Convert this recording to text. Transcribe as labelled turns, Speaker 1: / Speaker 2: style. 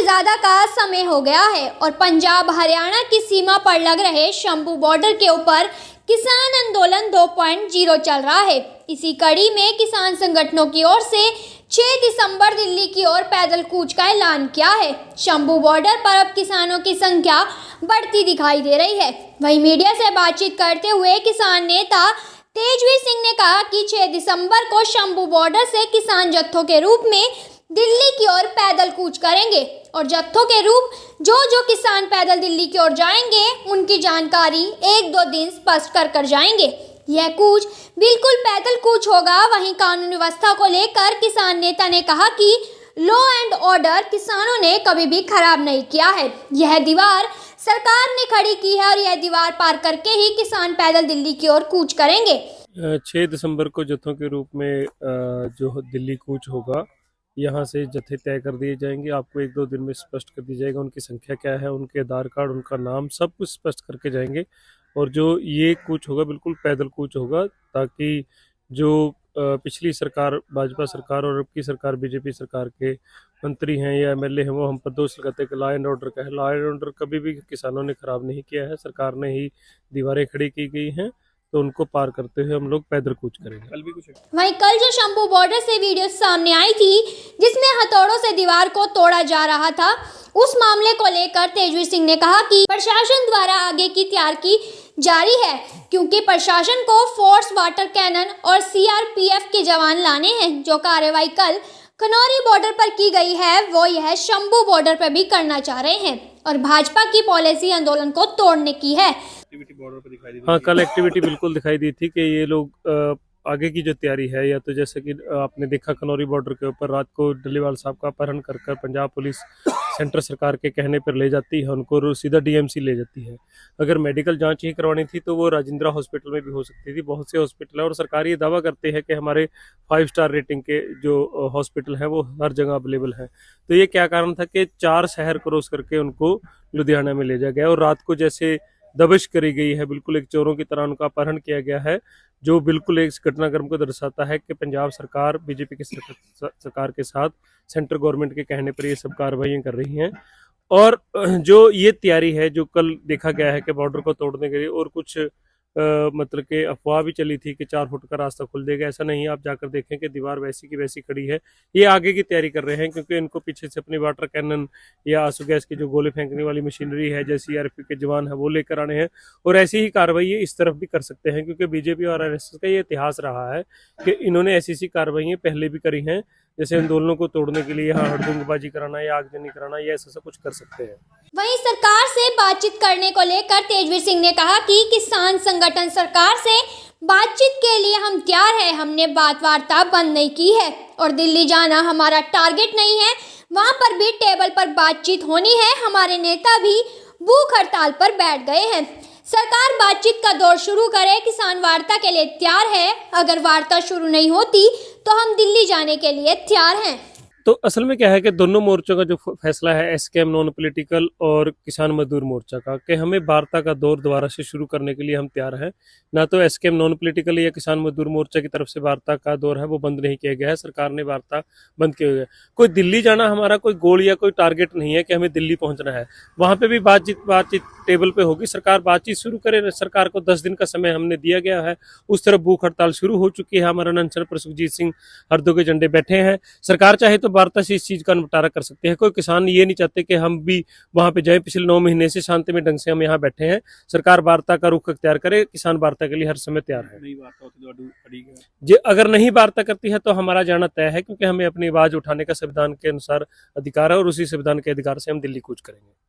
Speaker 1: ज्यादा का समय हो गया है और पंजाब हरियाणा की सीमा पर लग रहे शंभू बॉर्डर के ऊपर किसान आंदोलन 2.0 चल रहा है। इसी कड़ी में किसान संगठनों की ओर से 6 दिसंबर दिल्ली की ओर पैदल कूच का ऐलान किया है। शंभू बॉर्डर पर अब किसानों की संख्या बढ़ती दिखाई दे रही है। वहीं मीडिया से बातचीत करते हुए किसान नेता तेजवीर सिंह ने कहा कि 6 दिसंबर को शंभू बॉर्डर से किसान जत्थों के रूप में दिल्ली की ओर पैदल कूच करेंगे और जत्थों के रूप जो किसान पैदल दिल्ली की ओर जाएंगे उनकी जानकारी 1-2 दिन स्पष्ट कर जाएंगे। यह कूच बिल्कुल पैदल कूच होगा। वहीं कानून व्यवस्था को लेकर किसान नेता ने कहा कि लॉ एंड ऑर्डर किसानों ने कभी भी खराब नहीं किया है। यह दीवार सरकार ने खड़ी की है और यह दीवार पार करके ही किसान पैदल दिल्ली की ओर कूच करेंगे।
Speaker 2: 6 दिसंबर को जत्थों के रूप में जो दिल्ली कूच होगा, यहाँ से जत्थे तय कर दिए जाएंगे। आपको 1-2 दिन में स्पष्ट कर दिया जाएगा उनकी संख्या क्या है, उनके आधार कार्ड, उनका नाम, सब कुछ स्पष्ट करके जाएंगे। और जो ये कूच होगा बिल्कुल पैदल कूच होगा, ताकि जो पिछली सरकार भाजपा सरकार और अब की सरकार बीजेपी सरकार के मंत्री हैं या एमएलए हैं, वो हम पर दोष लगाते हैं कि लॉ एंड ऑर्डर का है। लॉ एंड ऑर्डर कभी भी किसानों ने खराब नहीं किया है, सरकार ने ही दीवारें खड़ी की गई हैं, तो उनको पार करते हुए हम लोग पैदल कूच करेंगे। कल भी कुछ
Speaker 1: वहीं कल जो शंभू बॉर्डर से वीडियो सामने आई थी जिसमें हथौड़ों से दीवार को तोड़ा जा रहा था, उस मामले को लेकर तेजवीर सिंह ने कहा कि प्रशासन द्वारा आगे की तैयारी जारी है, क्योंकि प्रशासन को फोर्स वाटर कैनन और सीआरपीएफ के जवान लाने हैं। जो कार्रवाई कल खनौरी बॉर्डर पर की गई है वो यह शंभू बॉर्डर पर भी करना चाह रहे हैं और भाजपा की पॉलिसी आंदोलन को तोड़ने की है।
Speaker 2: बॉर्डर पर दिखाई दी। हाँ, कल एक्टिविटी बिल्कुल दिखाई दी थी कि ये लोग आगे की जो तैयारी है, या तो जैसे कि आपने देखा खनौरी बॉर्डर के ऊपर रात को डलीवाल साहब का अपहरण कर पंजाब पुलिस सेंटर सरकार के कहने पर ले जाती है, उनको सीधा डीएमसी ले जाती है। अगर मेडिकल जांच ही करवानी थी तो वो राजेंद्रा हॉस्पिटल में भी हो सकती थी। बहुत से हॉस्पिटल है और सरकार ये दावा करते हैं कि हमारे 5 स्टार रेटिंग के जो हॉस्पिटल हैं वो हर जगह अवेलेबल है। तो ये क्या कारण था कि 4 शहर क्रॉस करके उनको लुधियाना में ले जाया गया और रात को जैसे दबिश करी गई है, बिल्कुल एक चोरों की तरह उनका अपहरण किया गया है, जो बिल्कुल एक घटनाक्रम को दर्शाता है कि पंजाब सरकार बीजेपी की सरकार के साथ सेंट्रल गवर्नमेंट के कहने पर ये सब कार्रवाइयां कर रही हैं। और जो ये तैयारी है, जो कल देखा गया है कि बॉर्डर को तोड़ने के लिए, और कुछ मतलब कि अफवाह भी चली थी कि 4 फुट का रास्ता खुल देगा। ऐसा नहीं है, आप जाकर देखें कि दीवार वैसी की वैसी खड़ी है। ये आगे की तैयारी कर रहे हैं, क्योंकि इनको पीछे से अपनी वाटर कैनन या आंसू गैस की जो गोले फेंकने वाली मशीनरी है, जैसे सीआरपी के जवान है, वो लेकर आने हैं। और ऐसी ही कार्रवाई इस तरफ भी कर सकते हैं, क्योंकि बीजेपी और आरएसएस का ये इतिहास रहा है कि इन्होंने ऐसी कार्रवाई पहले भी करी हैं, जैसे आंदोलनों को तोड़ने के लिए यहाँ हड़दंगबाजी कराना या आगजनी कराना, या ऐसा सब कुछ कर सकते हैं।
Speaker 1: वहीं सरकार से बातचीत करने को लेकर तेजवीर सिंह ने कहा कि किसान संगठन सरकार से बातचीत के लिए हम तैयार हैं। हमने बात वार्ता बंद नहीं की है और दिल्ली जाना हमारा टारगेट नहीं है। वहां पर भी टेबल पर बातचीत होनी है। हमारे नेता भी भूख हड़ताल पर बैठ गए हैं। सरकार बातचीत का दौर शुरू करे, किसान वार्ता के लिए तैयार है। अगर वार्ता शुरू नहीं होती तो हम दिल्ली जाने के लिए तैयार हैं।
Speaker 2: तो असल में क्या है कि दोनों मोर्चों का जो फैसला है, एसकेएम नॉन पॉलिटिकल और किसान मजदूर मोर्चा का, कि हमें वार्ता का दौर दोबारा से शुरू करने के लिए हम तैयार हैं। ना तो एसकेएम नॉन पॉलिटिकल या किसान मजदूर मोर्चा की तरफ से वार्ता का दौर है वो बंद नहीं किया गया है, सरकार ने वार्ता बंद किया गया है। कोई दिल्ली जाना हमारा कोई गोल या कोई टारगेट नहीं है कि हमें दिल्ली पहुंचना है। वहां पे भी बातचीत टेबल पे होगी। सरकार बातचीत शुरू करे, सरकार को 10 दिन का समय हमने दिया गया है। उस तरफ भूख हड़ताल शुरू हो चुकी है। हमारा अनशन पर सुखजीत सिंह हरदो के झंडे बैठे हैं। सरकार चाहे तो वार्ता से इस चीज का निपटारा कर सकते हैं। कोई किसान ये नहीं चाहते कि हम भी वहां पे जाएं। पिछले 9 महीने से शांति में ढंग से हम यहाँ बैठे हैं। सरकार वार्ता का रुख अख्तियार करे, किसान वार्ता के लिए हर समय तैयार है। जी, अगर नहीं वार्ता करती है तो हमारा जाना तय है, क्योंकि हमें अपनी आवाज उठाने का संविधान के अनुसार अधिकार है और उसी संविधान के अधिकार से हम दिल्ली कूच करेंगे।